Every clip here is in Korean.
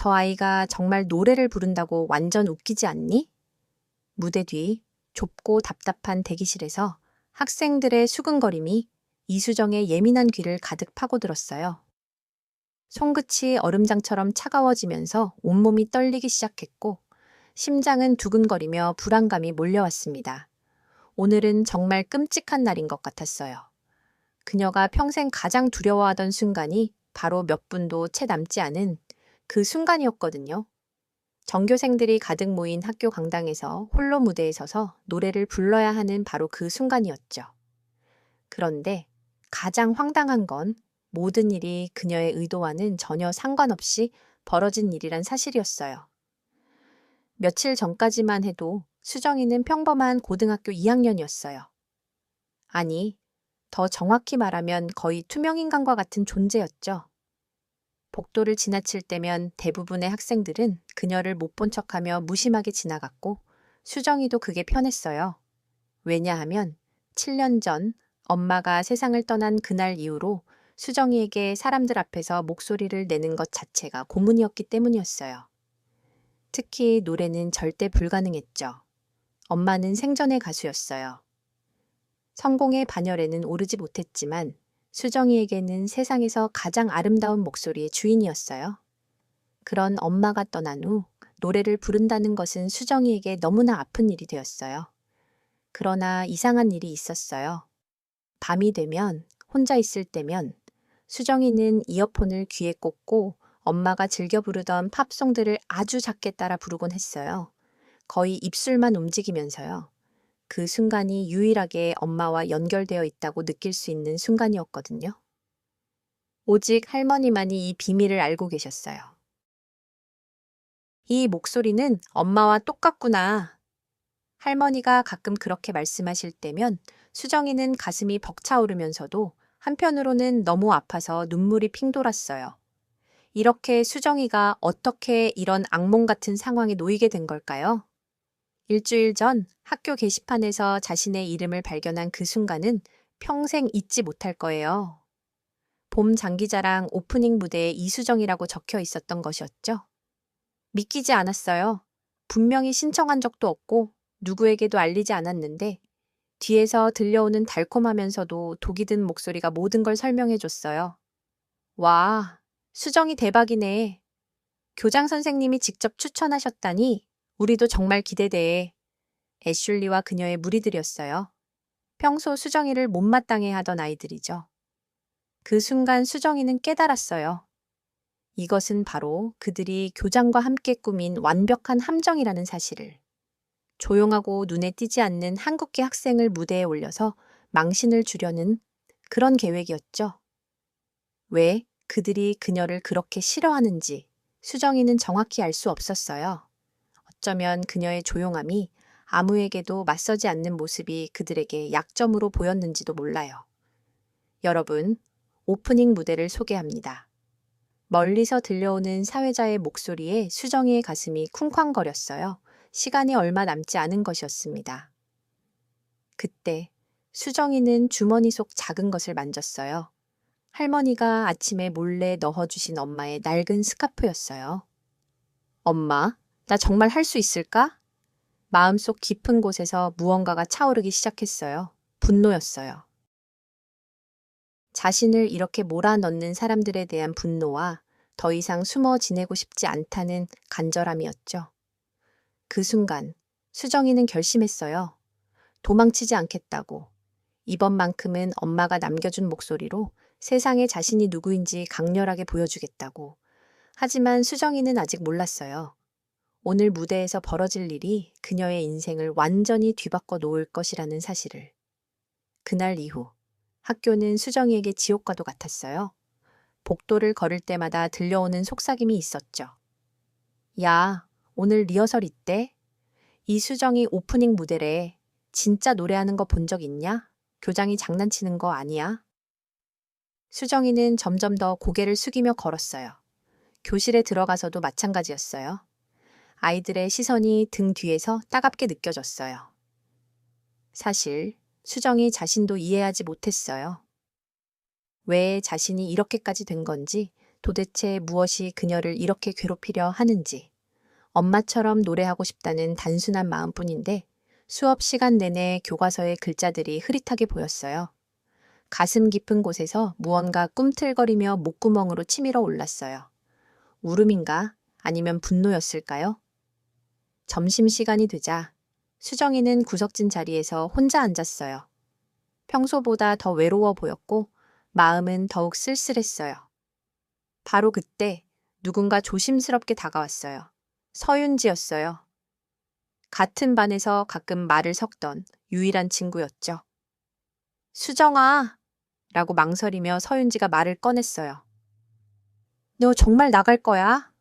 저 아이가 정말 노래를 부른다고 완전 웃기지 않니? 무대 뒤 좁고 답답한 대기실에서 학생들의 수근거림이 이수정의 예민한 귀를 가득 파고들었어요. 손끝이 얼음장처럼 차가워지면서 온몸이 떨리기 시작했고 심장은 두근거리며 불안감이 몰려왔습니다. 오늘은 정말 끔찍한 날인 것 같았어요. 그녀가 평생 가장 두려워하던 순간이 바로 몇 분도 채 남지 않은 그 순간이었거든요. 전교생들이 가득 모인 학교 강당에서 홀로 무대에 서서 노래를 불러야 하는 바로 그 순간이었죠. 그런데 가장 황당한 건 모든 일이 그녀의 의도와는 전혀 상관없이 벌어진 일이란 사실이었어요. 며칠 전까지만 해도 수정이는 평범한 고등학교 2학년이었어요. 아니, 더 정확히 말하면 거의 투명인간과 같은 존재였죠. 복도를 지나칠 때면 대부분의 학생들은 그녀를 못 본 척하며 무심하게 지나갔고 수정이도 그게 편했어요. 왜냐하면 7년 전 엄마가 세상을 떠난 그날 이후로 수정이에게 사람들 앞에서 목소리를 내는 것 자체가 고문이었기 때문이었어요. 특히 노래는 절대 불가능했죠. 엄마는 생전의 가수였어요. 성공의 반열에는 오르지 못했지만 수정이에게는 세상에서 가장 아름다운 목소리의 주인이었어요. 그런 엄마가 떠난 후 노래를 부른다는 것은 수정이에게 너무나 아픈 일이 되었어요. 그러나 이상한 일이 있었어요. 밤이 되면, 혼자 있을 때면 수정이는 이어폰을 귀에 꽂고 엄마가 즐겨 부르던 팝송들을 아주 작게 따라 부르곤 했어요. 거의 입술만 움직이면서요. 그 순간이 유일하게 엄마와 연결되어 있다고 느낄 수 있는 순간이었거든요. 오직 할머니만이 이 비밀을 알고 계셨어요. 이 목소리는 엄마와 똑같구나. 할머니가 가끔 그렇게 말씀하실 때면 수정이는 가슴이 벅차오르면서도 한편으로는 너무 아파서 눈물이 핑 돌았어요. 이렇게 수정이가 어떻게 이런 악몽 같은 상황에 놓이게 된 걸까요? 일주일 전 학교 게시판에서 자신의 이름을 발견한 그 순간은 평생 잊지 못할 거예요. 봄 장기자랑 오프닝 무대에 이수정이라고 적혀 있었던 것이었죠. 믿기지 않았어요. 분명히 신청한 적도 없고 누구에게도 알리지 않았는데 뒤에서 들려오는 달콤하면서도 독이 든 목소리가 모든 걸 설명해 줬어요. 와, 수정이 대박이네. 교장 선생님이 직접 추천하셨다니 우리도 정말 기대돼. 애슐리와 그녀의 무리들이었어요. 평소 수정이를 못마땅해 하던 아이들이죠. 그 순간 수정이는 깨달았어요. 이것은 바로 그들이 교장과 함께 꾸민 완벽한 함정이라는 사실을. 조용하고 눈에 띄지 않는 한국계 학생을 무대에 올려서 망신을 주려는 그런 계획이었죠. 왜 그들이 그녀를 그렇게 싫어하는지 수정이는 정확히 알 수 없었어요. 어쩌면 그녀의 조용함이 아무에게도 맞서지 않는 모습이 그들에게 약점으로 보였는지도 몰라요. 여러분, 오프닝 무대를 소개합니다. 멀리서 들려오는 사회자의 목소리에 수정이의 가슴이 쿵쾅거렸어요. 시간이 얼마 남지 않은 것이었습니다. 그때 수정이는 주머니 속 작은 것을 만졌어요. 할머니가 아침에 몰래 넣어주신 엄마의 낡은 스카프였어요. 엄마, 나 정말 할 수 있을까? 마음속 깊은 곳에서 무언가가 차오르기 시작했어요. 분노였어요. 자신을 이렇게 몰아넣는 사람들에 대한 분노와 더 이상 숨어 지내고 싶지 않다는 간절함이었죠. 그 순간 수정이는 결심했어요. 도망치지 않겠다고. 이번만큼은 엄마가 남겨준 목소리로 세상에 자신이 누구인지 강렬하게 보여주겠다고. 하지만 수정이는 아직 몰랐어요. 오늘 무대에서 벌어질 일이 그녀의 인생을 완전히 뒤바꿔 놓을 것이라는 사실을. 그날 이후 학교는 수정이에게 지옥과도 같았어요. 복도를 걸을 때마다 들려오는 속삭임이 있었죠. 야, 오늘 리허설 있대? 이수정이 오프닝 무대래. 진짜 노래하는 거 본 적 있냐? 교장이 장난치는 거 아니야? 수정이는 점점 더 고개를 숙이며 걸었어요. 교실에 들어가서도 마찬가지였어요. 아이들의 시선이 등 뒤에서 따갑게 느껴졌어요. 사실 수정이 자신도 이해하지 못했어요. 왜 자신이 이렇게까지 된 건지 도대체 무엇이 그녀를 이렇게 괴롭히려 하는지. 엄마처럼 노래하고 싶다는 단순한 마음뿐인데 수업 시간 내내 교과서의 글자들이 흐릿하게 보였어요. 가슴 깊은 곳에서 무언가 꿈틀거리며 목구멍으로 치밀어 올랐어요. 울음인가? 아니면 분노였을까요? 점심시간이 되자 수정이는 구석진 자리에서 혼자 앉았어요. 평소보다 더 외로워 보였고 마음은 더욱 쓸쓸했어요. 바로 그때 누군가 조심스럽게 다가왔어요. 서윤지였어요. 같은 반에서 가끔 말을 섞던 유일한 친구였죠. 수정아! 라고 망설이며 서윤지가 말을 꺼냈어요. 너 정말 나갈 거야?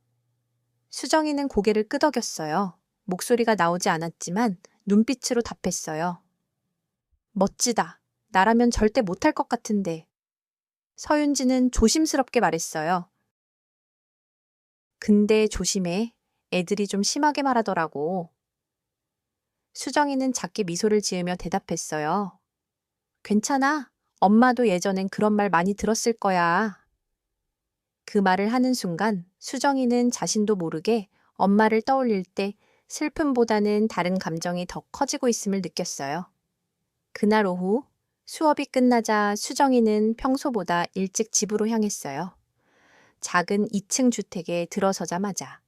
수정이는 고개를 끄덕였어요. 목소리가 나오지 않았지만 눈빛으로 답했어요. 멋지다. 나라면 절대 못할 것 같은데. 서윤지는 조심스럽게 말했어요. 근데 조심해. 애들이 좀 심하게 말하더라고. 수정이는 작게 미소를 지으며 대답했어요. 괜찮아. 엄마도 예전엔 그런 말 많이 들었을 거야. 그 말을 하는 순간 수정이는 자신도 모르게 엄마를 떠올릴 때 슬픔보다는 다른 감정이 더 커지고 있음을 느꼈어요. 그날 오후 수업이 끝나자 수정이는 평소보다 일찍 집으로 향했어요. 작은 2층 주택에 들어서자마자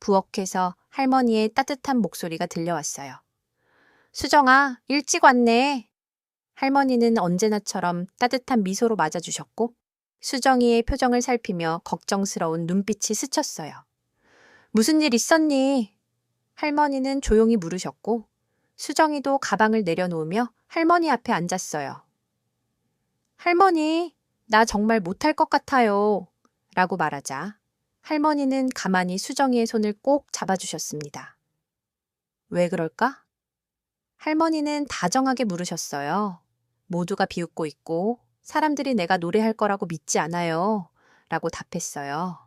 부엌에서 할머니의 따뜻한 목소리가 들려왔어요. 수정아, 일찍 왔네. 할머니는 언제나처럼 따뜻한 미소로 맞아주셨고 수정이의 표정을 살피며 걱정스러운 눈빛이 스쳤어요. 무슨 일 있었니? 할머니는 조용히 물으셨고 수정이도 가방을 내려놓으며 할머니 앞에 앉았어요. 할머니, 나 정말 못할 것 같아요. 라고 말하자 할머니는 가만히 수정이의 손을 꼭 잡아주셨습니다. 왜 그럴까? 할머니는 다정하게 물으셨어요. 모두가 비웃고 있고 사람들이 내가 노래할 거라고 믿지 않아요. 라고 답했어요.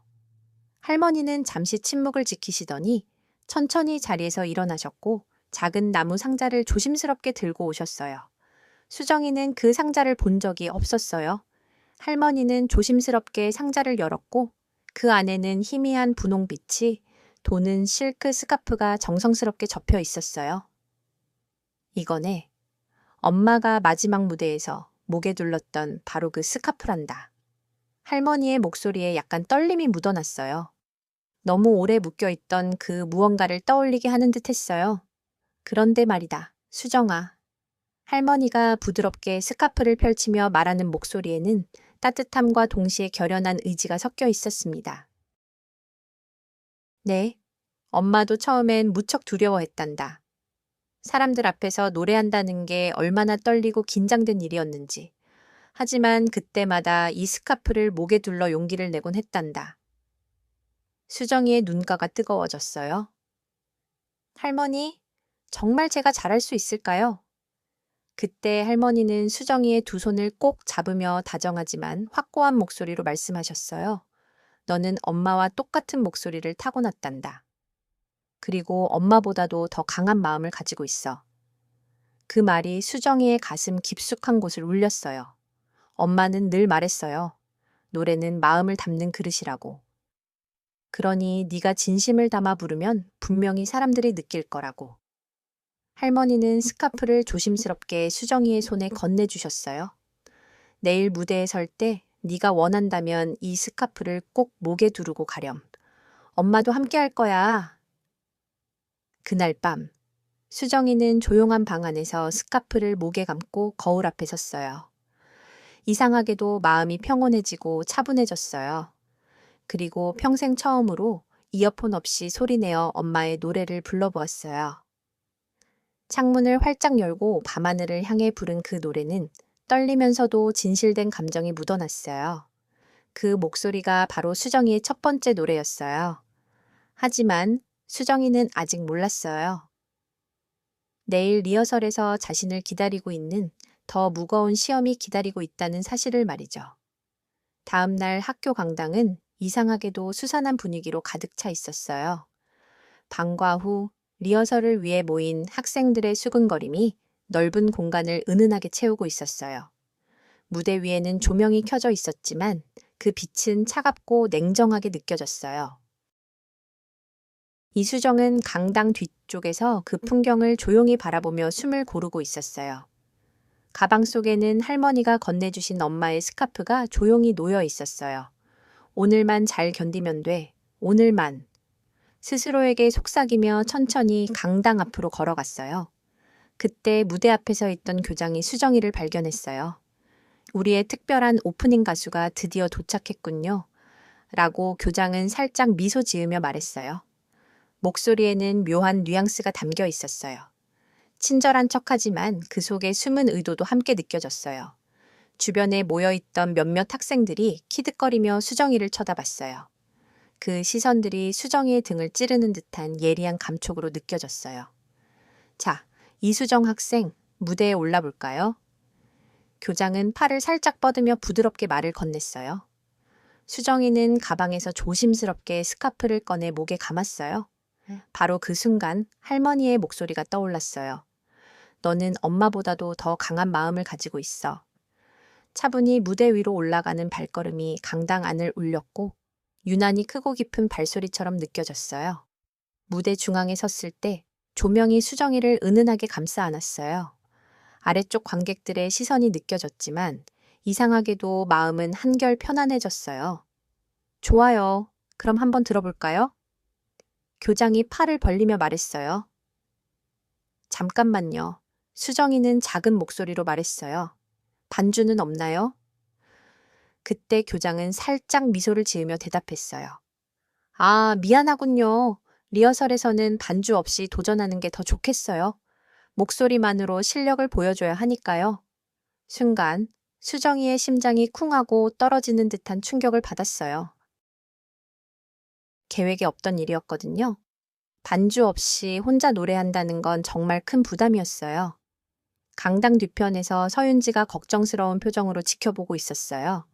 할머니는 잠시 침묵을 지키시더니 천천히 자리에서 일어나셨고 작은 나무 상자를 조심스럽게 들고 오셨어요. 수정이는 그 상자를 본 적이 없었어요. 할머니는 조심스럽게 상자를 열었고 그 안에는 희미한 분홍빛이 도는 실크 스카프가 정성스럽게 접혀 있었어요. 이거네. 엄마가 마지막 무대에서 목에 둘렀던 바로 그 스카프란다. 할머니의 목소리에 약간 떨림이 묻어났어요. 너무 오래 묶여있던 그 무언가를 떠올리게 하는 듯 했어요. 그런데 말이다, 수정아. 할머니가 부드럽게 스카프를 펼치며 말하는 목소리에는 따뜻함과 동시에 결연한 의지가 섞여 있었습니다. 네, 엄마도 처음엔 무척 두려워했단다. 사람들 앞에서 노래한다는 게 얼마나 떨리고 긴장된 일이었는지. 하지만 그때마다 이 스카프를 목에 둘러 용기를 내곤 했단다. 수정이의 눈가가 뜨거워졌어요. 할머니, 정말 제가 잘할 수 있을까요? 그때 할머니는 수정이의 두 손을 꼭 잡으며 다정하지만 확고한 목소리로 말씀하셨어요. 너는 엄마와 똑같은 목소리를 타고났단다. 그리고 엄마보다도 더 강한 마음을 가지고 있어. 그 말이 수정이의 가슴 깊숙한 곳을 울렸어요. 엄마는 늘 말했어요. 노래는 마음을 담는 그릇이라고. 그러니 네가 진심을 담아 부르면 분명히 사람들이 느낄 거라고. 할머니는 스카프를 조심스럽게 수정이의 손에 건네주셨어요. 내일 무대에 설 때 네가 원한다면 이 스카프를 꼭 목에 두르고 가렴. 엄마도 함께 할 거야. 그날 밤 수정이는 조용한 방 안에서 스카프를 목에 감고 거울 앞에 섰어요. 이상하게도 마음이 평온해지고 차분해졌어요. 그리고 평생 처음으로 이어폰 없이 소리내어 엄마의 노래를 불러보았어요. 창문을 활짝 열고 밤하늘을 향해 부른 그 노래는 떨리면서도 진실된 감정이 묻어났어요. 그 목소리가 바로 수정이의 첫 번째 노래였어요. 하지만 수정이는 아직 몰랐어요. 내일 리허설에서 자신을 기다리고 있는 더 무거운 시험이 기다리고 있다는 사실을 말이죠. 다음 날 학교 강당은 이상하게도 수산한 분위기로 가득 차 있었어요. 방과 후 리허설을 위해 모인 학생들의 수근거림이 넓은 공간을 은은하게 채우고 있었어요. 무대 위에는 조명이 켜져 있었지만 그 빛은 차갑고 냉정하게 느껴졌어요. 이수정은 강당 뒤쪽에서 그 풍경을 조용히 바라보며 숨을 고르고 있었어요. 가방 속에는 할머니가 건네주신 엄마의 스카프가 조용히 놓여 있었어요. 오늘만 잘 견디면 돼. 오늘만. 스스로에게 속삭이며 천천히 강당 앞으로 걸어갔어요. 그때 무대 앞에 서 있던 교장이 수정이를 발견했어요. 우리의 특별한 오프닝 가수가 드디어 도착했군요. 라고 교장은 살짝 미소 지으며 말했어요. 목소리에는 묘한 뉘앙스가 담겨 있었어요. 친절한 척하지만 그 속에 숨은 의도도 함께 느껴졌어요. 주변에 모여있던 몇몇 학생들이 키득거리며 수정이를 쳐다봤어요. 그 시선들이 수정이의 등을 찌르는 듯한 예리한 감촉으로 느껴졌어요. 자, 이수정 학생, 무대에 올라볼까요? 교장은 팔을 살짝 뻗으며 부드럽게 말을 건넸어요. 수정이는 가방에서 조심스럽게 스카프를 꺼내 목에 감았어요. 바로 그 순간 할머니의 목소리가 떠올랐어요. 너는 엄마보다도 더 강한 마음을 가지고 있어. 차분히 무대 위로 올라가는 발걸음이 강당 안을 울렸고 유난히 크고 깊은 발소리처럼 느껴졌어요. 무대 중앙에 섰을 때 조명이 수정이를 은은하게 감싸 안았어요. 아래쪽 관객들의 시선이 느껴졌지만 이상하게도 마음은 한결 편안해졌어요. 좋아요. 그럼 한번 들어볼까요? 교장이 팔을 벌리며 말했어요. 잠깐만요. 수정이는 작은 목소리로 말했어요. 반주는 없나요? 그때 교장은 살짝 미소를 지으며 대답했어요. 아, 미안하군요. 리허설에서는 반주 없이 도전하는 게 더 좋겠어요. 목소리만으로 실력을 보여줘야 하니까요. 순간 수정이의 심장이 쿵하고 떨어지는 듯한 충격을 받았어요. 계획에 없던 일이었거든요. 반주 없이 혼자 노래한다는 건 정말 큰 부담이었어요. 강당 뒤편에서 서윤지가 걱정스러운 표정으로 지켜보고 있었어요.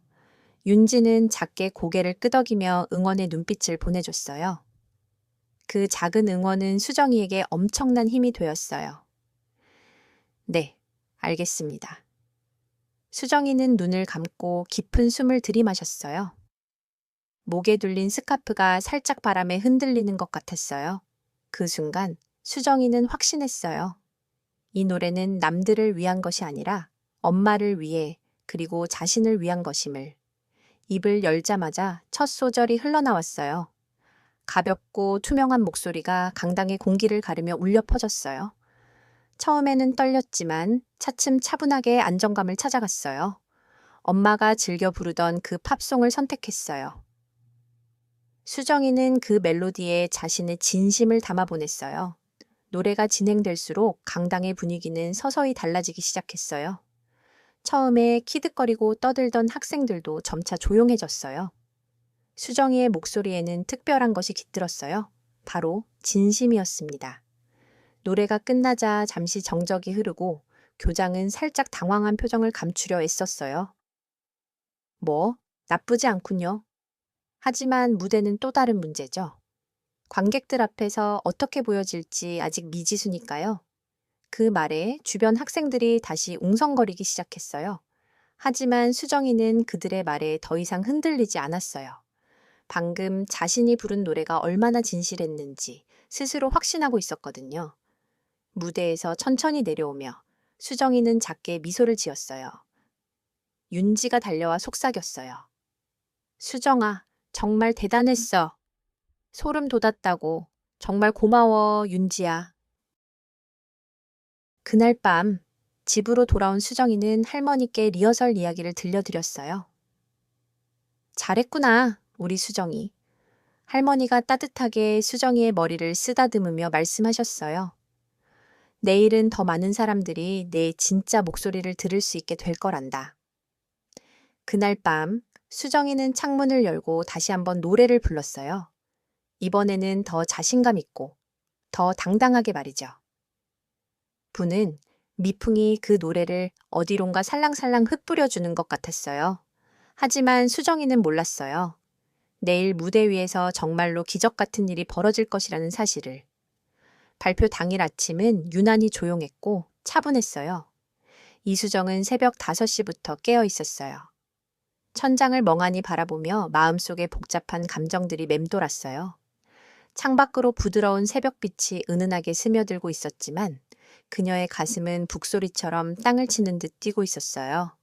윤지는 작게 고개를 끄덕이며 응원의 눈빛을 보내줬어요. 그 작은 응원은 수정이에게 엄청난 힘이 되었어요. 네, 알겠습니다. 수정이는 눈을 감고 깊은 숨을 들이마셨어요. 목에 둘린 스카프가 살짝 바람에 흔들리는 것 같았어요. 그 순간 수정이는 확신했어요. 이 노래는 남들을 위한 것이 아니라 엄마를 위해 그리고 자신을 위한 것임을. 입을 열자마자 첫 소절이 흘러나왔어요. 가볍고 투명한 목소리가 강당의 공기를 가르며 울려 퍼졌어요. 처음에는 떨렸지만 차츰 차분하게 안정감을 찾아갔어요. 엄마가 즐겨 부르던 그 팝송을 선택했어요. 수정이는 그 멜로디에 자신의 진심을 담아보냈어요. 노래가 진행될수록 강당의 분위기는 서서히 달라지기 시작했어요. 처음에 키득거리고 떠들던 학생들도 점차 조용해졌어요. 수정이의 목소리에는 특별한 것이 깃들었어요. 바로 진심이었습니다. 노래가 끝나자 잠시 정적이 흐르고 교장은 살짝 당황한 표정을 감추려 애썼어요. 뭐, 나쁘지 않군요. 하지만 무대는 또 다른 문제죠. 관객들 앞에서 어떻게 보여질지 아직 미지수니까요. 그 말에 주변 학생들이 다시 웅성거리기 시작했어요. 하지만 수정이는 그들의 말에 더 이상 흔들리지 않았어요. 방금 자신이 부른 노래가 얼마나 진실했는지 스스로 확신하고 있었거든요. 무대에서 천천히 내려오며 수정이는 작게 미소를 지었어요. 윤지가 달려와 속삭였어요. 수정아, 정말 대단했어. 소름 돋았다고. 정말 고마워, 윤지야. 그날 밤 집으로 돌아온 수정이는 할머니께 리허설 이야기를 들려드렸어요. 잘했구나, 우리 수정이. 할머니가 따뜻하게 수정이의 머리를 쓰다듬으며 말씀하셨어요. 내일은 더 많은 사람들이 내 진짜 목소리를 들을 수 있게 될 거란다. 그날 밤 수정이는 창문을 열고 다시 한번 노래를 불렀어요. 이번에는 더 자신감 있고 더 당당하게 말이죠. 부는 미풍이 그 노래를 어디론가 살랑살랑 흩뿌려주는 것 같았어요. 하지만 수정이는 몰랐어요. 내일 무대 위에서 정말로 기적 같은 일이 벌어질 것이라는 사실을. 발표 당일 아침은 유난히 조용했고 차분했어요. 이수정은 새벽 5시부터 깨어 있었어요. 천장을 멍하니 바라보며 마음속에 복잡한 감정들이 맴돌았어요. 창밖으로 부드러운 새벽빛이 은은하게 스며들고 있었지만 그녀의 가슴은 북소리처럼 땅을 치는 듯 뛰고 있었어요.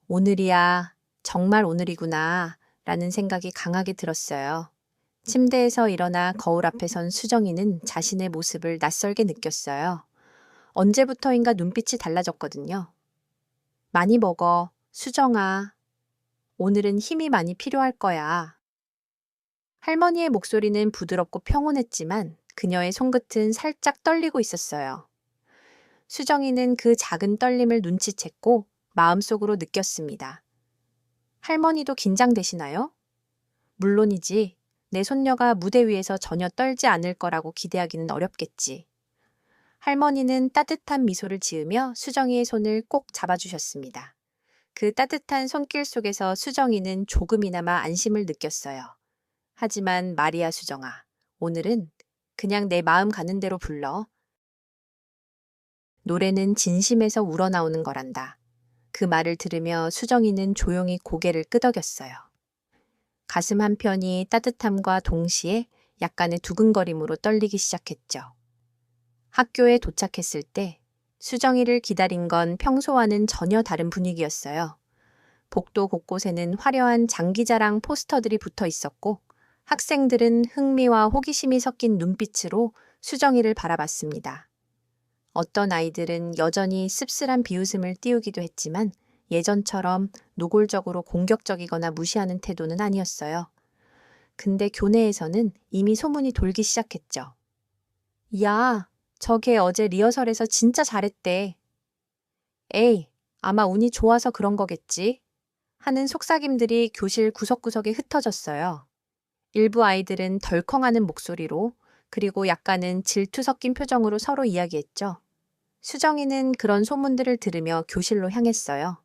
오늘이야, 정말 오늘이구나, 라는 생각이 강하게 들었어요. 침대에서 일어나 거울 앞에 선 수정이는 자신의 모습을 낯설게 느꼈어요. 언제부터인가 눈빛이 달라졌거든요. 많이 먹어, 수정아. 오늘은 힘이 많이 필요할 거야. 할머니의 목소리는 부드럽고 평온했지만 그녀의 손끝은 살짝 떨리고 있었어요. 수정이는 그 작은 떨림을 눈치챘고 마음속으로 느꼈습니다. 할머니도 긴장되시나요? 물론이지. 내 손녀가 무대 위에서 전혀 떨지 않을 거라고 기대하기는 어렵겠지. 할머니는 따뜻한 미소를 지으며 수정이의 손을 꼭 잡아주셨습니다. 그 따뜻한 손길 속에서 수정이는 조금이나마 안심을 느꼈어요. 하지만 마리아 수정아, 오늘은 그냥 내 마음 가는 대로 불러. 노래는 진심에서 우러나오는 거란다. 그 말을 들으며 수정이는 조용히 고개를 끄덕였어요. 가슴 한편이 따뜻함과 동시에 약간의 두근거림으로 떨리기 시작했죠. 학교에 도착했을 때 수정이를 기다린 건 평소와는 전혀 다른 분위기였어요. 복도 곳곳에는 화려한 장기자랑 포스터들이 붙어 있었고 학생들은 흥미와 호기심이 섞인 눈빛으로 수정이를 바라봤습니다. 어떤 아이들은 여전히 씁쓸한 비웃음을 띄우기도 했지만 예전처럼 노골적으로 공격적이거나 무시하는 태도는 아니었어요. 근데 교내에서는 이미 소문이 돌기 시작했죠. 야, 저걔 어제 리허설에서 진짜 잘했대. 에이, 아마 운이 좋아서 그런 거겠지. 하는 속삭임들이 교실 구석구석에 흩어졌어요. 일부 아이들은 덜컹하는 목소리로 그리고 약간은 질투 섞인 표정으로 서로 이야기했죠. 수정이는 그런 소문들을 들으며 교실로 향했어요.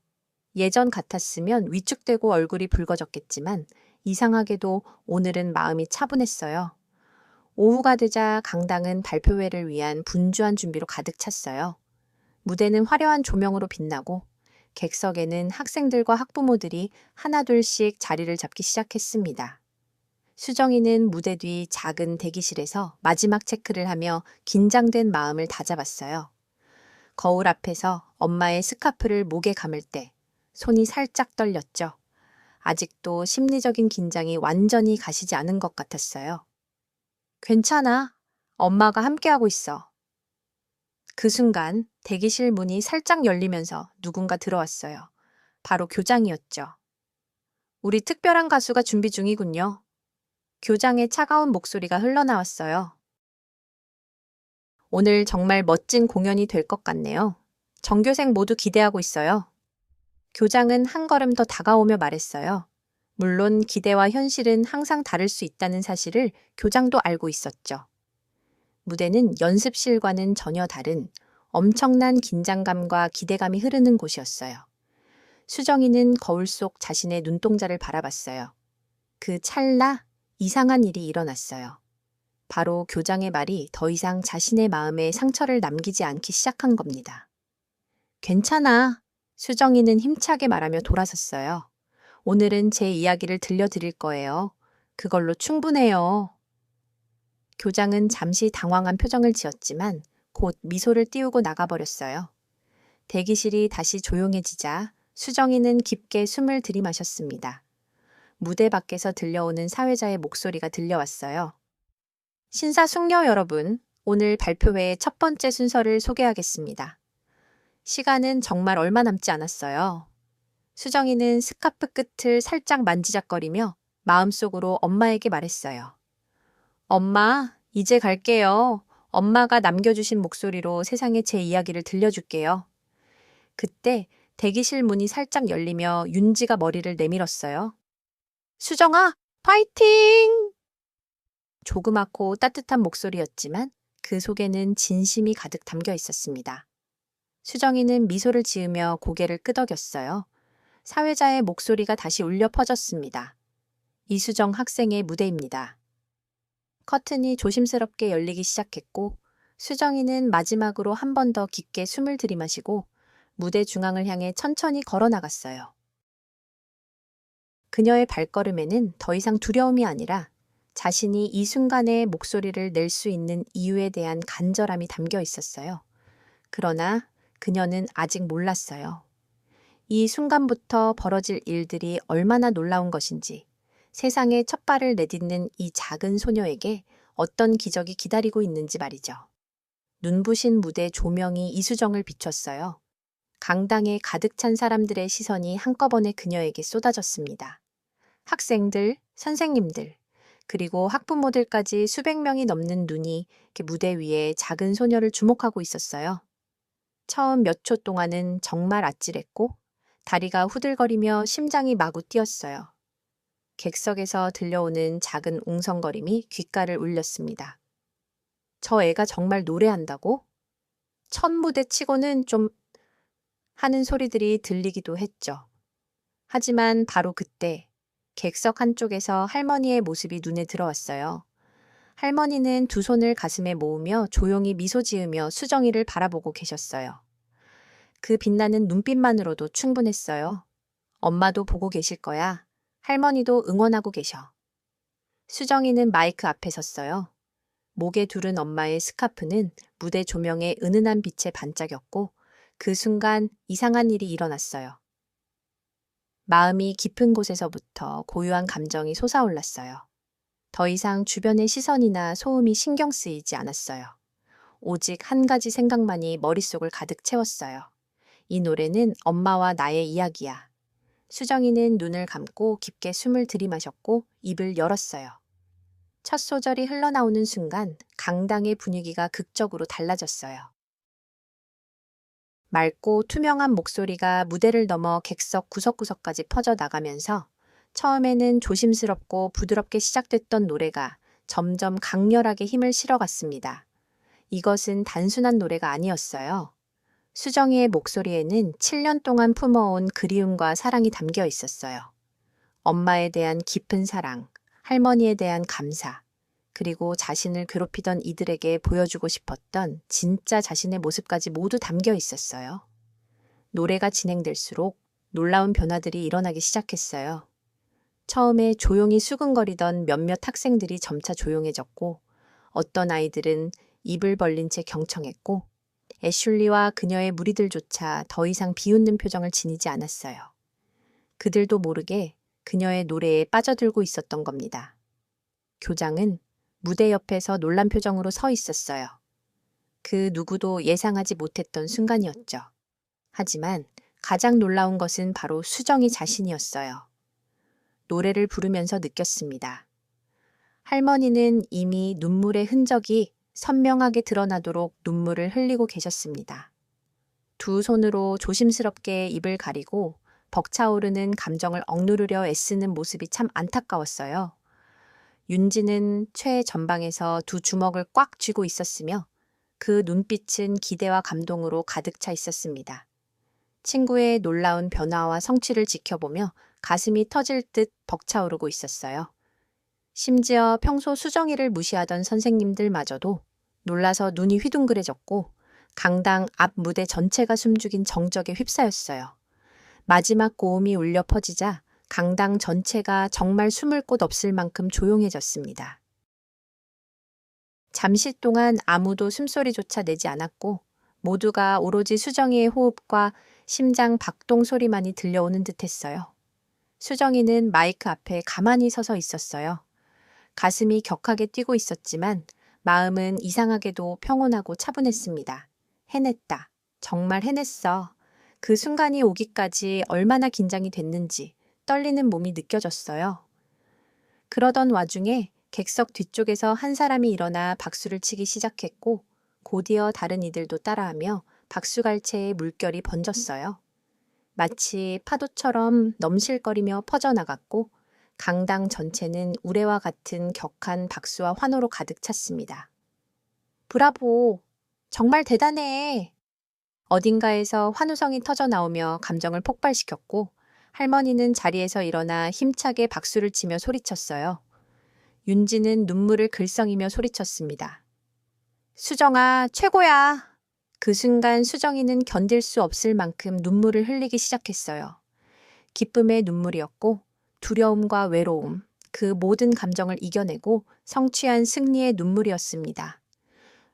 예전 같았으면 위축되고 얼굴이 붉어졌겠지만 이상하게도 오늘은 마음이 차분했어요. 오후가 되자 강당은 발표회를 위한 분주한 준비로 가득 찼어요. 무대는 화려한 조명으로 빛나고 객석에는 학생들과 학부모들이 하나둘씩 자리를 잡기 시작했습니다. 수정이는 무대 뒤 작은 대기실에서 마지막 체크를 하며 긴장된 마음을 다잡았어요. 거울 앞에서 엄마의 스카프를 목에 감을 때 손이 살짝 떨렸죠. 아직도 심리적인 긴장이 완전히 가시지 않은 것 같았어요. 괜찮아. 엄마가 함께하고 있어. 그 순간 대기실 문이 살짝 열리면서 누군가 들어왔어요. 바로 교장이었죠. 우리 특별한 가수가 준비 중이군요. 교장의 차가운 목소리가 흘러나왔어요. 오늘 정말 멋진 공연이 될 것 같네요. 전교생 모두 기대하고 있어요. 교장은 한 걸음 더 다가오며 말했어요. 물론 기대와 현실은 항상 다를 수 있다는 사실을 교장도 알고 있었죠. 무대는 연습실과는 전혀 다른 엄청난 긴장감과 기대감이 흐르는 곳이었어요. 수정이는 거울 속 자신의 눈동자를 바라봤어요. 그 찰나 이상한 일이 일어났어요. 바로 교장의 말이 더 이상 자신의 마음에 상처를 남기지 않기 시작한 겁니다. 괜찮아. 수정이는 힘차게 말하며 돌아섰어요. 오늘은 제 이야기를 들려드릴 거예요. 그걸로 충분해요. 교장은 잠시 당황한 표정을 지었지만 곧 미소를 띄우고 나가버렸어요. 대기실이 다시 조용해지자 수정이는 깊게 숨을 들이마셨습니다. 무대 밖에서 들려오는 사회자의 목소리가 들려왔어요. 신사숙녀 여러분, 오늘 발표회의 첫 번째 순서를 소개하겠습니다. 시간은 정말 얼마 남지 않았어요. 수정이는 스카프 끝을 살짝 만지작거리며 마음속으로 엄마에게 말했어요. 엄마, 이제 갈게요. 엄마가 남겨주신 목소리로 세상에 제 이야기를 들려줄게요. 그때 대기실 문이 살짝 열리며 윤지가 머리를 내밀었어요. 수정아, 파이팅! 조그맣고 따뜻한 목소리였지만 그 속에는 진심이 가득 담겨 있었습니다. 수정이는 미소를 지으며 고개를 끄덕였어요. 사회자의 목소리가 다시 울려 퍼졌습니다. 이수정 학생의 무대입니다. 커튼이 조심스럽게 열리기 시작했고 수정이는 마지막으로 한 번 더 깊게 숨을 들이마시고 무대 중앙을 향해 천천히 걸어 나갔어요. 그녀의 발걸음에는 더 이상 두려움이 아니라 자신이 이 순간에 목소리를 낼 수 있는 이유에 대한 간절함이 담겨 있었어요. 그러나 그녀는 아직 몰랐어요. 이 순간부터 벌어질 일들이 얼마나 놀라운 것인지, 세상에 첫 발을 내딛는 이 작은 소녀에게 어떤 기적이 기다리고 있는지 말이죠. 눈부신 무대 조명이 이수정을 비췄어요. 강당에 가득 찬 사람들의 시선이 한꺼번에 그녀에게 쏟아졌습니다. 학생들, 선생님들, 그리고 학부모들까지 수백 명이 넘는 눈이 이렇게 무대 위에 작은 소녀를 주목하고 있었어요. 처음 몇 초 동안은 정말 아찔했고 다리가 후들거리며 심장이 마구 뛰었어요. 객석에서 들려오는 작은 웅성거림이 귓가를 울렸습니다. 저 애가 정말 노래한다고? 첫 무대 치고는 좀 하는 소리들이 들리기도 했죠. 하지만 바로 그때 객석 한쪽에서 할머니의 모습이 눈에 들어왔어요. 할머니는 두 손을 가슴에 모으며 조용히 미소 지으며 수정이를 바라보고 계셨어요. 그 빛나는 눈빛만으로도 충분했어요. 엄마도 보고 계실 거야. 할머니도 응원하고 계셔. 수정이는 마이크 앞에 섰어요. 목에 두른 엄마의 스카프는 무대 조명의 은은한 빛에 반짝였고 그 순간 이상한 일이 일어났어요. 마음이 깊은 곳에서부터 고유한 감정이 솟아올랐어요. 더 이상 주변의 시선이나 소음이 신경 쓰이지 않았어요. 오직 한 가지 생각만이 머릿속을 가득 채웠어요. 이 노래는 엄마와 나의 이야기야. 수정이는 눈을 감고 깊게 숨을 들이마셨고 입을 열었어요. 첫 소절이 흘러나오는 순간 강당의 분위기가 극적으로 달라졌어요. 맑고 투명한 목소리가 무대를 넘어 객석 구석구석까지 퍼져나가면서 처음에는 조심스럽고 부드럽게 시작됐던 노래가 점점 강렬하게 힘을 실어갔습니다. 이것은 단순한 노래가 아니었어요. 수정이의 목소리에는 7년 동안 품어온 그리움과 사랑이 담겨 있었어요. 엄마에 대한 깊은 사랑, 할머니에 대한 감사, 그리고 자신을 괴롭히던 이들에게 보여주고 싶었던 진짜 자신의 모습까지 모두 담겨 있었어요. 노래가 진행될수록 놀라운 변화들이 일어나기 시작했어요. 처음에 조용히 수근거리던 몇몇 학생들이 점차 조용해졌고 어떤 아이들은 입을 벌린 채 경청했고 애슐리와 그녀의 무리들조차 더 이상 비웃는 표정을 지니지 않았어요. 그들도 모르게 그녀의 노래에 빠져들고 있었던 겁니다. 교장은 무대 옆에서 놀란 표정으로 서 있었어요. 그 누구도 예상하지 못했던 순간이었죠. 하지만 가장 놀라운 것은 바로 수정이 자신이었어요. 노래를 부르면서 느꼈습니다. 할머니는 이미 눈물의 흔적이 선명하게 드러나도록 눈물을 흘리고 계셨습니다. 두 손으로 조심스럽게 입을 가리고 벅차오르는 감정을 억누르려 애쓰는 모습이 참 안타까웠어요. 윤지는 최전방에서 두 주먹을 꽉 쥐고 있었으며 그 눈빛은 기대와 감동으로 가득 차 있었습니다. 친구의 놀라운 변화와 성취를 지켜보며 가슴이 터질 듯 벅차오르고 있었어요. 심지어 평소 수정이를 무시하던 선생님들마저도 놀라서 눈이 휘둥그레졌고 강당 앞 무대 전체가 숨죽인 정적에 휩싸였어요. 마지막 고음이 울려 퍼지자 강당 전체가 정말 숨을 곳 없을 만큼 조용해졌습니다. 잠시 동안 아무도 숨소리조차 내지 않았고 모두가 오로지 수정이의 호흡과 심장 박동 소리만이 들려오는 듯했어요. 수정이는 마이크 앞에 가만히 서서 있었어요. 가슴이 격하게 뛰고 있었지만 마음은 이상하게도 평온하고 차분했습니다. 해냈다. 정말 해냈어. 그 순간이 오기까지 얼마나 긴장이 됐는지 떨리는 몸이 느껴졌어요. 그러던 와중에 객석 뒤쪽에서 한 사람이 일어나 박수를 치기 시작했고 곧이어 다른 이들도 따라하며 박수갈채에 물결이 번졌어요. 마치 파도처럼 넘실거리며 퍼져나갔고 강당 전체는 우레와 같은 격한 박수와 환호로 가득 찼습니다. 브라보! 정말 대단해! 어딘가에서 환호성이 터져나오며 감정을 폭발시켰고 할머니는 자리에서 일어나 힘차게 박수를 치며 소리쳤어요. 윤지는 눈물을 글썽이며 소리쳤습니다. 수정아, 최고야! 그 순간 수정이는 견딜 수 없을 만큼 눈물을 흘리기 시작했어요. 기쁨의 눈물이었고 두려움과 외로움, 그 모든 감정을 이겨내고 성취한 승리의 눈물이었습니다.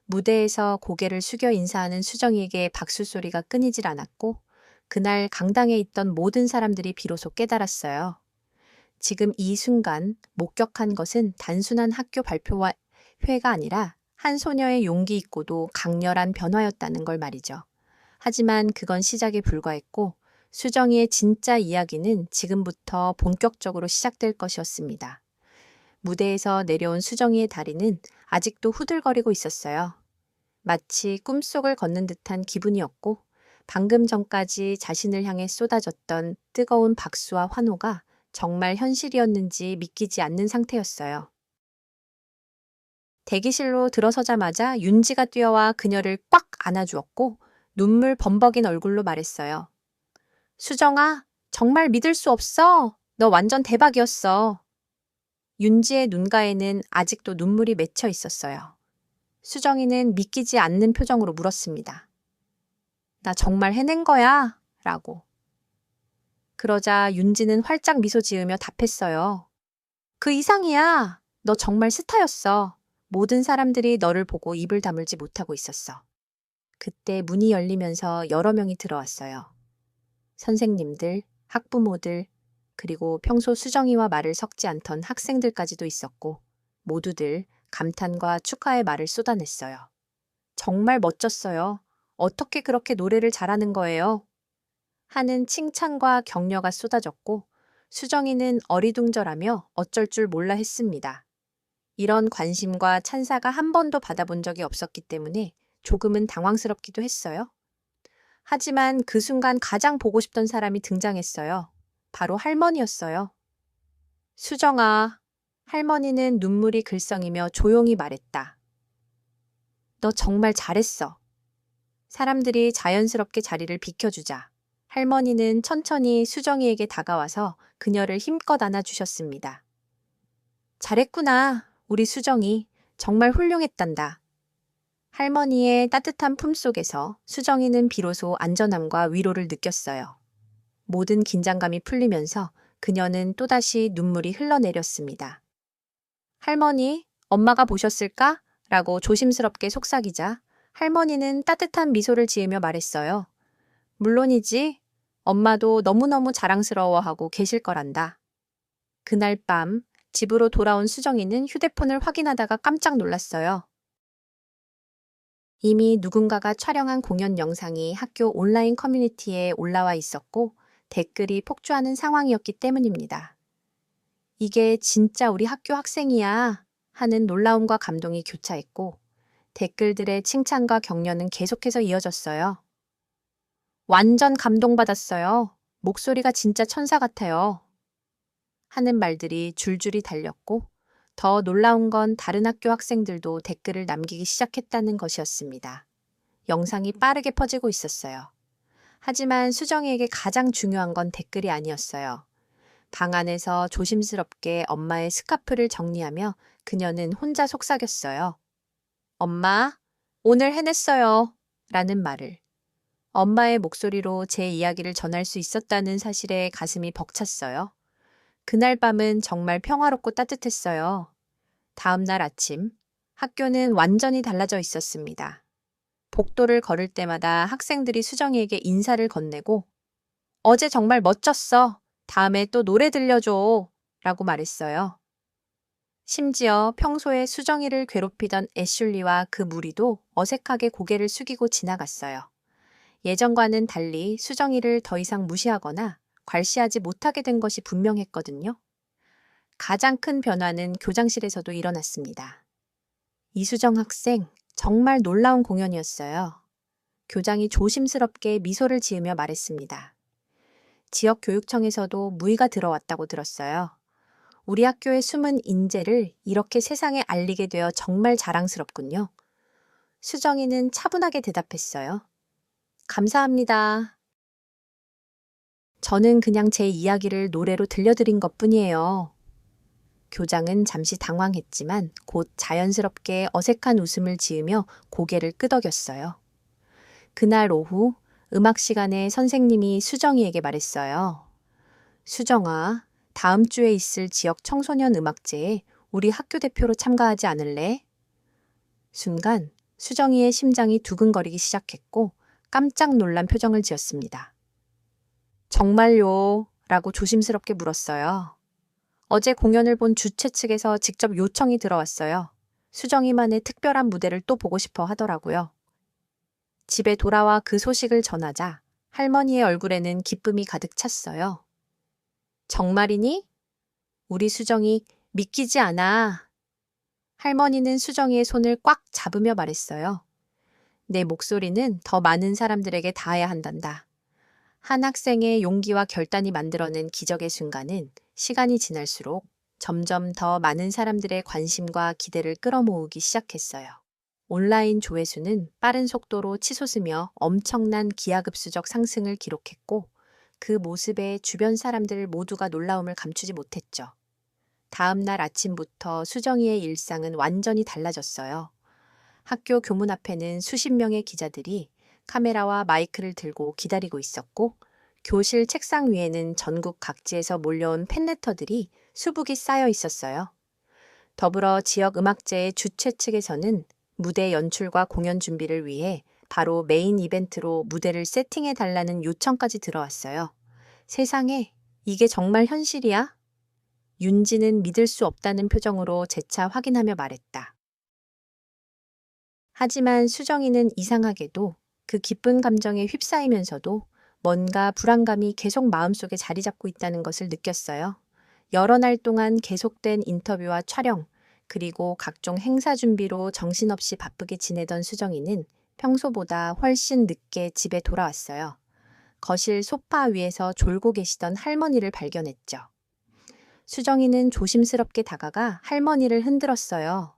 무대에서 고개를 숙여 인사하는 수정이에게 박수 소리가 끊이질 않았고 그날 강당에 있던 모든 사람들이 비로소 깨달았어요. 지금 이 순간 목격한 것은 단순한 학교 발표와 회가 아니라 한 소녀의 용기 있고도 강렬한 변화였다는 걸 말이죠. 하지만 그건 시작에 불과했고 수정이의 진짜 이야기는 지금부터 본격적으로 시작될 것이었습니다. 무대에서 내려온 수정이의 다리는 아직도 후들거리고 있었어요. 마치 꿈속을 걷는 듯한 기분이었고 방금 전까지 자신을 향해 쏟아졌던 뜨거운 박수와 환호가 정말 현실이었는지 믿기지 않는 상태였어요. 대기실로 들어서자마자 윤지가 뛰어와 그녀를 꽉 안아주었고 눈물 범벅인 얼굴로 말했어요. 수정아, 정말 믿을 수 없어. 너 완전 대박이었어. 윤지의 눈가에는 아직도 눈물이 맺혀 있었어요. 수정이는 믿기지 않는 표정으로 물었습니다. 나 정말 해낸 거야? 라고. 그러자 윤지는 활짝 미소 지으며 답했어요. 그 이상이야. 너 정말 스타였어. 모든 사람들이 너를 보고 입을 다물지 못하고 있었어. 그때 문이 열리면서 여러 명이 들어왔어요. 선생님들, 학부모들, 그리고 평소 수정이와 말을 섞지 않던 학생들까지도 있었고 모두들 감탄과 축하의 말을 쏟아냈어요. 정말 멋졌어요. 어떻게 그렇게 노래를 잘하는 거예요? 하는 칭찬과 격려가 쏟아졌고 수정이는 어리둥절하며 어쩔 줄 몰라 했습니다. 이런 관심과 찬사가 한 번도 받아본 적이 없었기 때문에 조금은 당황스럽기도 했어요. 하지만 그 순간 가장 보고 싶던 사람이 등장했어요. 바로 할머니였어요. 수정아, 할머니는 눈물이 글썽이며 조용히 말했다. 너 정말 잘했어. 사람들이 자연스럽게 자리를 비켜주자 할머니는 천천히 수정이에게 다가와서 그녀를 힘껏 안아주셨습니다. 잘했구나, 우리 수정이. 정말 훌륭했단다. 할머니의 따뜻한 품속에서 수정이는 비로소 안전함과 위로를 느꼈어요. 모든 긴장감이 풀리면서 그녀는 또다시 눈물이 흘러내렸습니다. 할머니, 엄마가 보셨을까? 라고 조심스럽게 속삭이자 할머니는 따뜻한 미소를 지으며 말했어요. 물론이지. 엄마도 너무너무 자랑스러워하고 계실 거란다. 그날 밤 집으로 돌아온 수정이는 휴대폰을 확인하다가 깜짝 놀랐어요. 이미 누군가가 촬영한 공연 영상이 학교 온라인 커뮤니티에 올라와 있었고 댓글이 폭주하는 상황이었기 때문입니다. 이게 진짜 우리 학교 학생이야 하는 놀라움과 감동이 교차했고 댓글들의 칭찬과 격려는 계속해서 이어졌어요. 완전 감동받았어요. 목소리가 진짜 천사 같아요. 하는 말들이 줄줄이 달렸고 더 놀라운 건 다른 학교 학생들도 댓글을 남기기 시작했다는 것이었습니다. 영상이 빠르게 퍼지고 있었어요. 하지만 수정이에게 가장 중요한 건 댓글이 아니었어요. 방 안에서 조심스럽게 엄마의 스카프를 정리하며 그녀는 혼자 속삭였어요. 엄마, 오늘 해냈어요. 라는 말을. 엄마의 목소리로 제 이야기를 전할 수 있었다는 사실에 가슴이 벅찼어요. 그날 밤은 정말 평화롭고 따뜻했어요. 다음 날 아침, 학교는 완전히 달라져 있었습니다. 복도를 걸을 때마다 학생들이 수정이에게 인사를 건네고 어제 정말 멋졌어. 다음에 또 노래 들려줘. 라고 말했어요. 심지어 평소에 수정이를 괴롭히던 애슐리와 그 무리도 어색하게 고개를 숙이고 지나갔어요. 예전과는 달리 수정이를 더 이상 무시하거나 괄시하지 못하게 된 것이 분명했거든요. 가장 큰 변화는 교장실에서도 일어났습니다. 이수정 학생, 정말 놀라운 공연이었어요. 교장이 조심스럽게 미소를 지으며 말했습니다. 지역교육청에서도 무의가 들어왔다고 들었어요. 우리 학교의 숨은 인재를 이렇게 세상에 알리게 되어 정말 자랑스럽군요. 수정이는 차분하게 대답했어요. 감사합니다. 저는 그냥 제 이야기를 노래로 들려드린 것뿐이에요. 교장은 잠시 당황했지만 곧 자연스럽게 어색한 웃음을 지으며 고개를 끄덕였어요. 그날 오후 음악 시간에 선생님이 수정이에게 말했어요. 수정아, 다음 주에 있을 지역 청소년 음악제에 우리 학교 대표로 참가하지 않을래? 순간 수정이의 심장이 두근거리기 시작했고 깜짝 놀란 표정을 지었습니다. 정말요? 라고 조심스럽게 물었어요. 어제 공연을 본 주최 측에서 직접 요청이 들어왔어요. 수정이만의 특별한 무대를 또 보고 싶어 하더라고요. 집에 돌아와 그 소식을 전하자 할머니의 얼굴에는 기쁨이 가득 찼어요. 정말이니? 우리 수정이 믿기지 않아. 할머니는 수정이의 손을 꽉 잡으며 말했어요. 내 목소리는 더 많은 사람들에게 닿아야 한단다. 한 학생의 용기와 결단이 만들어낸 기적의 순간은 시간이 지날수록 점점 더 많은 사람들의 관심과 기대를 끌어모으기 시작했어요. 온라인 조회수는 빠른 속도로 치솟으며 엄청난 기하급수적 상승을 기록했고 그 모습에 주변 사람들 모두가 놀라움을 감추지 못했죠. 다음 날 아침부터 수정이의 일상은 완전히 달라졌어요. 학교 교문 앞에는 수십 명의 기자들이 카메라와 마이크를 들고 기다리고 있었고 교실 책상 위에는 전국 각지에서 몰려온 팬레터들이 수북이 쌓여 있었어요. 더불어 지역 음악제의 주최 측에서는 무대 연출과 공연 준비를 위해 바로 메인 이벤트로 무대를 세팅해 달라는 요청까지 들어왔어요. 세상에, 이게 정말 현실이야? 윤지는 믿을 수 없다는 표정으로 재차 확인하며 말했다. 하지만 수정이는 이상하게도 그 기쁜 감정에 휩싸이면서도 뭔가 불안감이 계속 마음속에 자리 잡고 있다는 것을 느꼈어요. 여러 날 동안 계속된 인터뷰와 촬영, 그리고 각종 행사 준비로 정신없이 바쁘게 지내던 수정이는 평소보다 훨씬 늦게 집에 돌아왔어요. 거실 소파 위에서 졸고 계시던 할머니를 발견했죠. 수정이는 조심스럽게 다가가 할머니를 흔들었어요.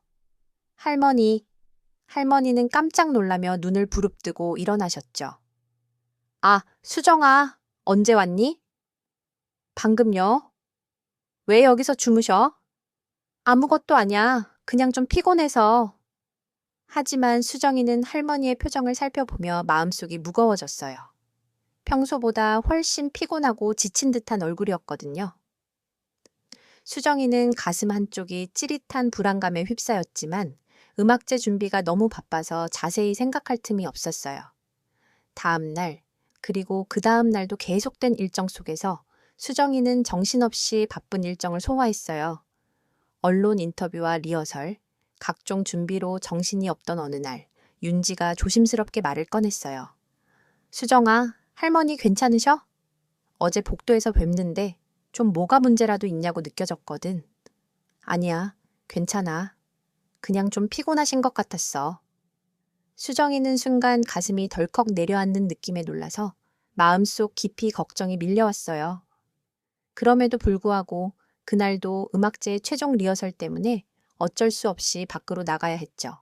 할머니는 깜짝 놀라며 눈을 부릅뜨고 일어나셨죠. 아, 수정아, 언제 왔니? 방금요. 왜 여기서 주무셔? 아무것도 아냐. 그냥 좀 피곤해서. 하지만 수정이는 할머니의 표정을 살펴보며 마음속이 무거워졌어요. 평소보다 훨씬 피곤하고 지친 듯한 얼굴이었거든요. 수정이는 가슴 한쪽이 찌릿한 불안감에 휩싸였지만 음악제 준비가 너무 바빠서 자세히 생각할 틈이 없었어요. 다음 날, 그리고 그 다음 날도 계속된 일정 속에서 수정이는 정신없이 바쁜 일정을 소화했어요. 언론 인터뷰와 리허설, 각종 준비로 정신이 없던 어느 날, 윤지가 조심스럽게 말을 꺼냈어요. 수정아, 할머니 괜찮으셔? 어제 복도에서 뵙는데 좀 뭐가 문제라도 있냐고 느껴졌거든. 아니야, 괜찮아. 그냥 좀 피곤하신 것 같았어. 수정이는 순간 가슴이 덜컥 내려앉는 느낌에 놀라서 마음속 깊이 걱정이 밀려왔어요. 그럼에도 불구하고 그날도 음악제의 최종 리허설 때문에 어쩔 수 없이 밖으로 나가야 했죠.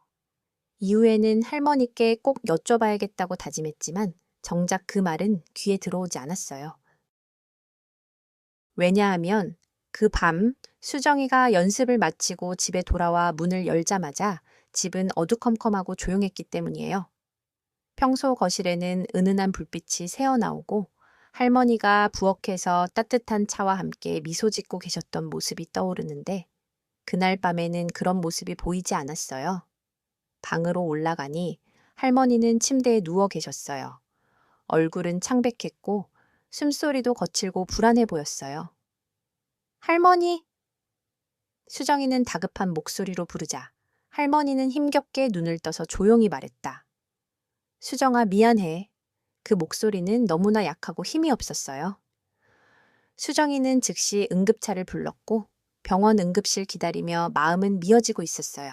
이후에는 할머니께 꼭 여쭤봐야겠다고 다짐했지만 정작 그 말은 귀에 들어오지 않았어요. 왜냐하면 그 밤 수정이가 연습을 마치고 집에 돌아와 문을 열자마자 집은 어두컴컴하고 조용했기 때문이에요. 평소 거실에는 은은한 불빛이 새어나오고 할머니가 부엌에서 따뜻한 차와 함께 미소 짓고 계셨던 모습이 떠오르는데 그날 밤에는 그런 모습이 보이지 않았어요. 방으로 올라가니 할머니는 침대에 누워 계셨어요. 얼굴은 창백했고 숨소리도 거칠고 불안해 보였어요. 할머니! 수정이는 다급한 목소리로 부르자 할머니는 힘겹게 눈을 떠서 조용히 말했다. 수정아, 미안해. 그 목소리는 너무나 약하고 힘이 없었어요. 수정이는 즉시 응급차를 불렀고 병원 응급실 기다리며 마음은 미어지고 있었어요.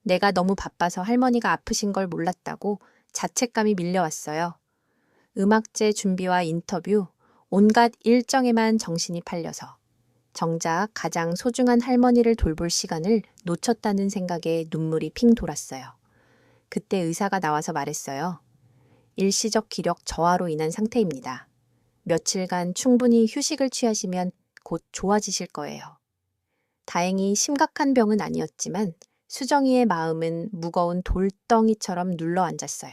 내가 너무 바빠서 할머니가 아프신 걸 몰랐다고 자책감이 밀려왔어요. 음악제 준비와 인터뷰, 온갖 일정에만 정신이 팔려서 정작 가장 소중한 할머니를 돌볼 시간을 놓쳤다는 생각에 눈물이 핑 돌았어요. 그때 의사가 나와서 말했어요. 일시적 기력 저하로 인한 상태입니다. 며칠간 충분히 휴식을 취하시면 곧 좋아지실 거예요. 다행히 심각한 병은 아니었지만 수정이의 마음은 무거운 돌덩이처럼 눌러앉았어요.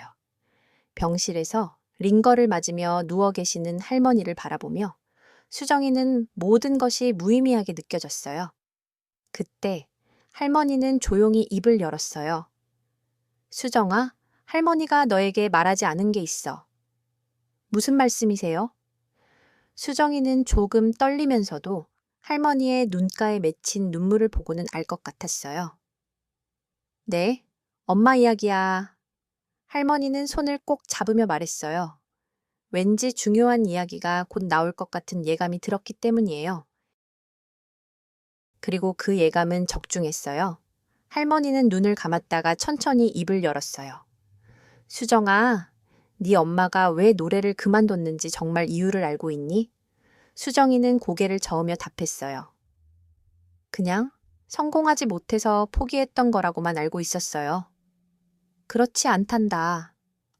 병실에서 링거를 맞으며 누워 계시는 할머니를 바라보며 수정이는 모든 것이 무의미하게 느껴졌어요. 그때 할머니는 조용히 입을 열었어요. 수정아, 할머니가 너에게 말하지 않은 게 있어. 무슨 말씀이세요? 수정이는 조금 떨리면서도 할머니의 눈가에 맺힌 눈물을 보고는 알 것 같았어요. 네, 엄마 이야기야. 할머니는 손을 꼭 잡으며 말했어요. 왠지 중요한 이야기가 곧 나올 것 같은 예감이 들었기 때문이에요. 그리고 그 예감은 적중했어요. 할머니는 눈을 감았다가 천천히 입을 열었어요. 수정아, 네 엄마가 왜 노래를 그만뒀는지 정말 이유를 알고 있니? 수정이는 고개를 저으며 답했어요. 그냥 성공하지 못해서 포기했던 거라고만 알고 있었어요. 그렇지 않단다.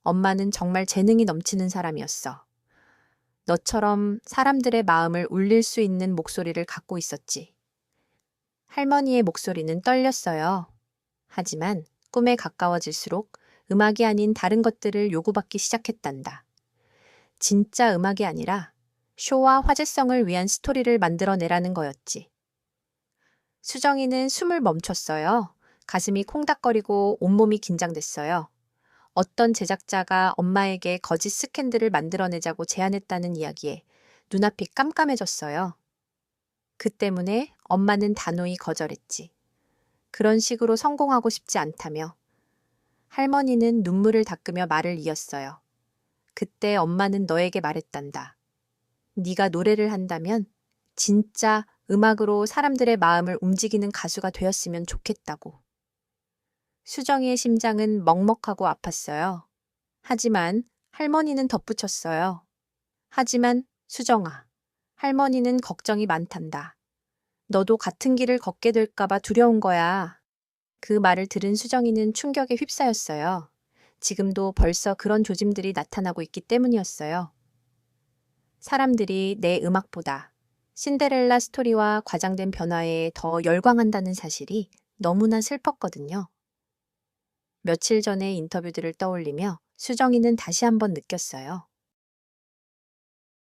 엄마는 정말 재능이 넘치는 사람이었어. 너처럼 사람들의 마음을 울릴 수 있는 목소리를 갖고 있었지. 할머니의 목소리는 떨렸어요. 하지만 꿈에 가까워질수록 음악이 아닌 다른 것들을 요구받기 시작했단다. 진짜 음악이 아니라 쇼와 화제성을 위한 스토리를 만들어내라는 거였지. 수정이는 숨을 멈췄어요. 가슴이 콩닥거리고 온몸이 긴장됐어요. 어떤 제작자가 엄마에게 거짓 스캔들을 만들어내자고 제안했다는 이야기에 눈앞이 깜깜해졌어요. 그 때문에 엄마는 단호히 거절했지. 그런 식으로 성공하고 싶지 않다며. 할머니는 눈물을 닦으며 말을 이었어요. 그때 엄마는 너에게 말했단다. 네가 노래를 한다면 진짜 음악으로 사람들의 마음을 움직이는 가수가 되었으면 좋겠다고. 수정이의 심장은 먹먹하고 아팠어요. 하지만 할머니는 덧붙였어요. 하지만 수정아, 할머니는 걱정이 많단다. 너도 같은 길을 걷게 될까봐 두려운 거야. 그 말을 들은 수정이는 충격에 휩싸였어요. 지금도 벌써 그런 조짐들이 나타나고 있기 때문이었어요. 사람들이 내 음악보다 신데렐라 스토리와 과장된 변화에 더 열광한다는 사실이 너무나 슬펐거든요. 며칠 전의 인터뷰들을 떠올리며 수정이는 다시 한번 느꼈어요.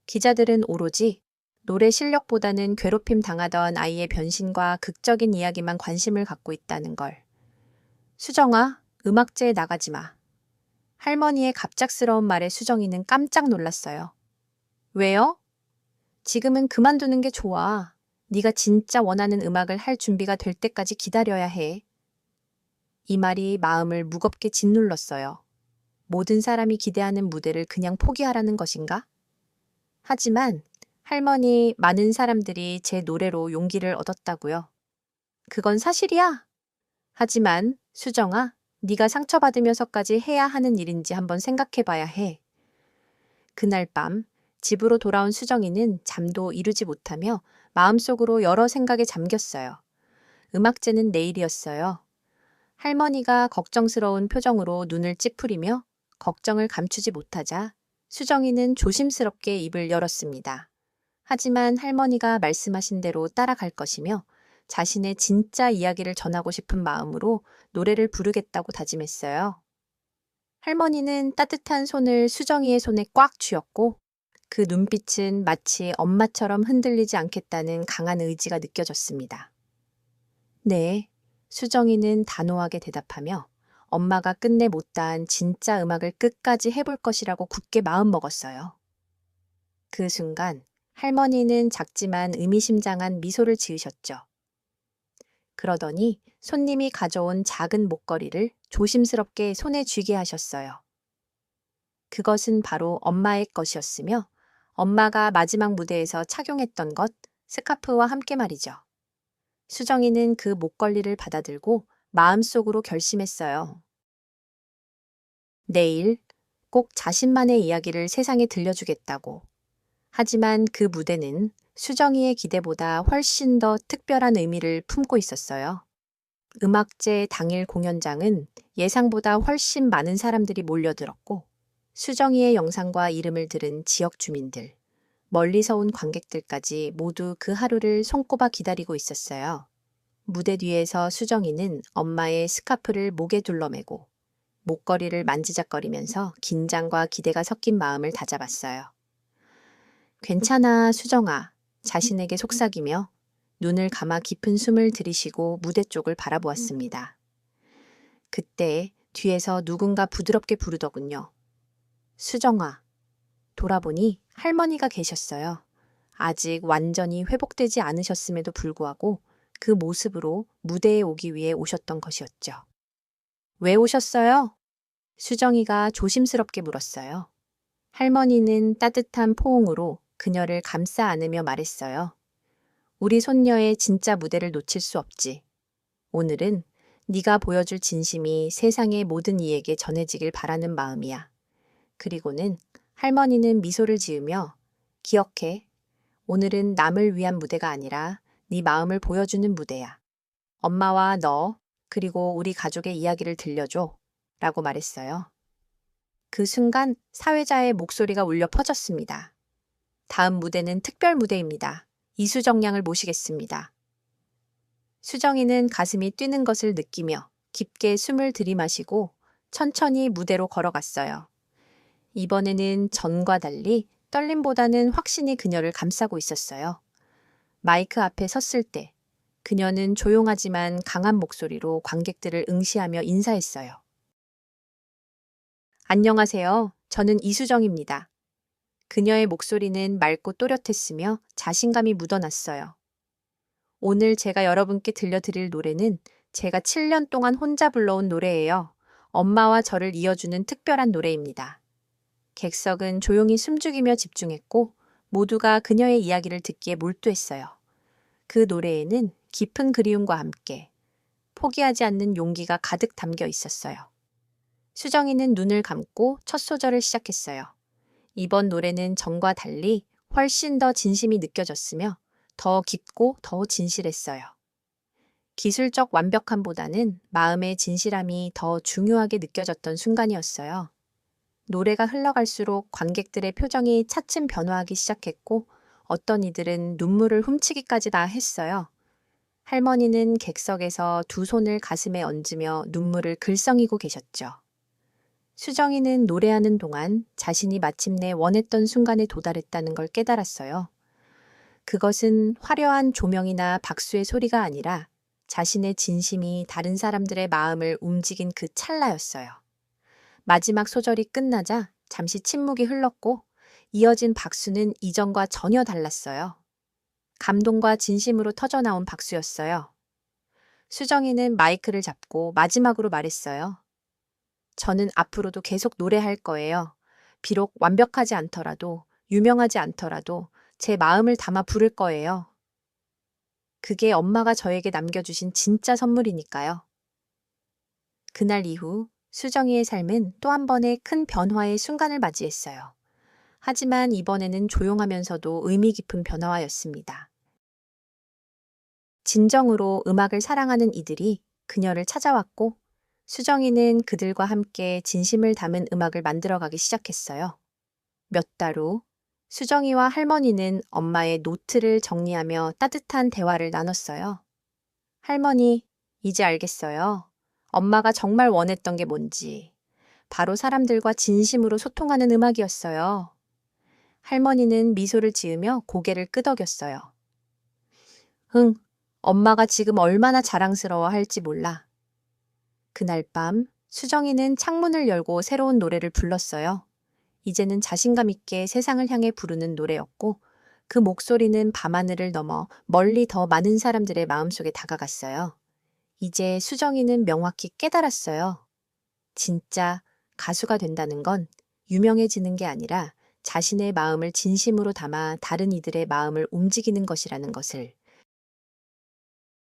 기자들은 오로지 노래 실력보다는 괴롭힘 당하던 아이의 변신과 극적인 이야기만 관심을 갖고 있다는 걸. 수정아, 음악제에 나가지 마. 할머니의 갑작스러운 말에 수정이는 깜짝 놀랐어요. 왜요? 지금은 그만두는 게 좋아. 네가 진짜 원하는 음악을 할 준비가 될 때까지 기다려야 해. 이 말이 마음을 무겁게 짓눌렀어요. 모든 사람이 기대하는 무대를 그냥 포기하라는 것인가? 하지만 할머니, 많은 사람들이 제 노래로 용기를 얻었다고요. 그건 사실이야. 하지만 수정아, 네가 상처받으면서까지 해야 하는 일인지 한번 생각해봐야 해. 그날 밤 집으로 돌아온 수정이는 잠도 이루지 못하며 마음속으로 여러 생각에 잠겼어요. 음악제는 내일이었어요. 할머니가 걱정스러운 표정으로 눈을 찌푸리며 걱정을 감추지 못하자 수정이는 조심스럽게 입을 열었습니다. 하지만 할머니가 말씀하신 대로 따라갈 것이며 자신의 진짜 이야기를 전하고 싶은 마음으로 노래를 부르겠다고 다짐했어요. 할머니는 따뜻한 손을 수정이의 손에 꽉 쥐었고 그 눈빛은 마치 엄마처럼 흔들리지 않겠다는 강한 의지가 느껴졌습니다. 네, 수정이는 단호하게 대답하며 엄마가 끝내 못다한 진짜 음악을 끝까지 해볼 것이라고 굳게 마음먹었어요. 그 순간 할머니는 작지만 의미심장한 미소를 지으셨죠. 그러더니 손님이 가져온 작은 목걸이를 조심스럽게 손에 쥐게 하셨어요. 그것은 바로 엄마의 것이었으며 엄마가 마지막 무대에서 착용했던 것, 스카프와 함께 말이죠. 수정이는 그 목걸이를 받아들고 마음속으로 결심했어요. 내일 꼭 자신만의 이야기를 세상에 들려주겠다고. 하지만 그 무대는 수정이의 기대보다 훨씬 더 특별한 의미를 품고 있었어요. 음악제 당일 공연장은 예상보다 훨씬 많은 사람들이 몰려들었고 수정이의 영상과 이름을 들은 지역 주민들, 멀리서 온 관객들까지 모두 그 하루를 손꼽아 기다리고 있었어요. 무대 뒤에서 수정이는 엄마의 스카프를 목에 둘러매고 목걸이를 만지작거리면서 긴장과 기대가 섞인 마음을 다잡았어요. 괜찮아, 수정아. 자신에게 속삭이며 눈을 감아 깊은 숨을 들이쉬고 무대 쪽을 바라보았습니다. 그때 뒤에서 누군가 부드럽게 부르더군요. 수정아. 돌아보니 할머니가 계셨어요. 아직 완전히 회복되지 않으셨음에도 불구하고 그 모습으로 무대에 오기 위해 오셨던 것이었죠. 왜 오셨어요? 수정이가 조심스럽게 물었어요. 할머니는 따뜻한 포옹으로 그녀를 감싸 안으며 말했어요. 우리 손녀의 진짜 무대를 놓칠 수 없지. 오늘은 네가 보여줄 진심이 세상의 모든 이에게 전해지길 바라는 마음이야. 그리고는 할머니는 미소를 지으며 기억해. 오늘은 남을 위한 무대가 아니라 네 마음을 보여주는 무대야. 엄마와 너, 그리고 우리 가족의 이야기를 들려줘. 라고 말했어요. 그 순간 사회자의 목소리가 울려 퍼졌습니다. 다음 무대는 특별 무대입니다. 이수정 양을 모시겠습니다. 수정이는 가슴이 뛰는 것을 느끼며 깊게 숨을 들이마시고 천천히 무대로 걸어갔어요. 이번에는 전과 달리 떨림보다는 확신이 그녀를 감싸고 있었어요. 마이크 앞에 섰을 때 그녀는 조용하지만 강한 목소리로 관객들을 응시하며 인사했어요. 안녕하세요. 저는 이수정입니다. 그녀의 목소리는 맑고 또렷했으며 자신감이 묻어났어요. 오늘 제가 여러분께 들려드릴 노래는 제가 7년 동안 혼자 불러온 노래예요. 엄마와 저를 이어주는 특별한 노래입니다. 객석은 조용히 숨죽이며 집중했고 모두가 그녀의 이야기를 듣기에 몰두했어요. 그 노래에는 깊은 그리움과 함께 포기하지 않는 용기가 가득 담겨 있었어요. 수정이는 눈을 감고 첫 소절을 시작했어요. 이번 노래는 전과 달리 훨씬 더 진심이 느껴졌으며 더 깊고 더 진실했어요. 기술적 완벽함보다는 마음의 진실함이 더 중요하게 느껴졌던 순간이었어요. 노래가 흘러갈수록 관객들의 표정이 차츰 변화하기 시작했고 어떤 이들은 눈물을 훔치기까지 다 했어요. 할머니는 객석에서 두 손을 가슴에 얹으며 눈물을 글썽이고 계셨죠. 수정이는 노래하는 동안 자신이 마침내 원했던 순간에 도달했다는 걸 깨달았어요. 그것은 화려한 조명이나 박수의 소리가 아니라 자신의 진심이 다른 사람들의 마음을 움직인 그 찰나였어요. 마지막 소절이 끝나자 잠시 침묵이 흘렀고 이어진 박수는 이전과 전혀 달랐어요. 감동과 진심으로 터져나온 박수였어요. 수정이는 마이크를 잡고 마지막으로 말했어요. 저는 앞으로도 계속 노래할 거예요. 비록 완벽하지 않더라도, 유명하지 않더라도 제 마음을 담아 부를 거예요. 그게 엄마가 저에게 남겨주신 진짜 선물이니까요. 그날 이후 수정이의 삶은 또 한 번의 큰 변화의 순간을 맞이했어요. 하지만 이번에는 조용하면서도 의미 깊은 변화였습니다. 진정으로 음악을 사랑하는 이들이 그녀를 찾아왔고 수정이는 그들과 함께 진심을 담은 음악을 만들어가기 시작했어요. 몇 달 후 수정이와 할머니는 엄마의 노트를 정리하며 따뜻한 대화를 나눴어요. 할머니, 이제 알겠어요. 엄마가 정말 원했던 게 뭔지. 바로 사람들과 진심으로 소통하는 음악이었어요. 할머니는 미소를 지으며 고개를 끄덕였어요. 응, 엄마가 지금 얼마나 자랑스러워 할지 몰라. 그날 밤 수정이는 창문을 열고 새로운 노래를 불렀어요. 이제는 자신감 있게 세상을 향해 부르는 노래였고 그 목소리는 밤하늘을 넘어 멀리 더 많은 사람들의 마음속에 다가갔어요. 이제 수정이는 명확히 깨달았어요. 진짜 가수가 된다는 건 유명해지는 게 아니라 자신의 마음을 진심으로 담아 다른 이들의 마음을 움직이는 것이라는 것을.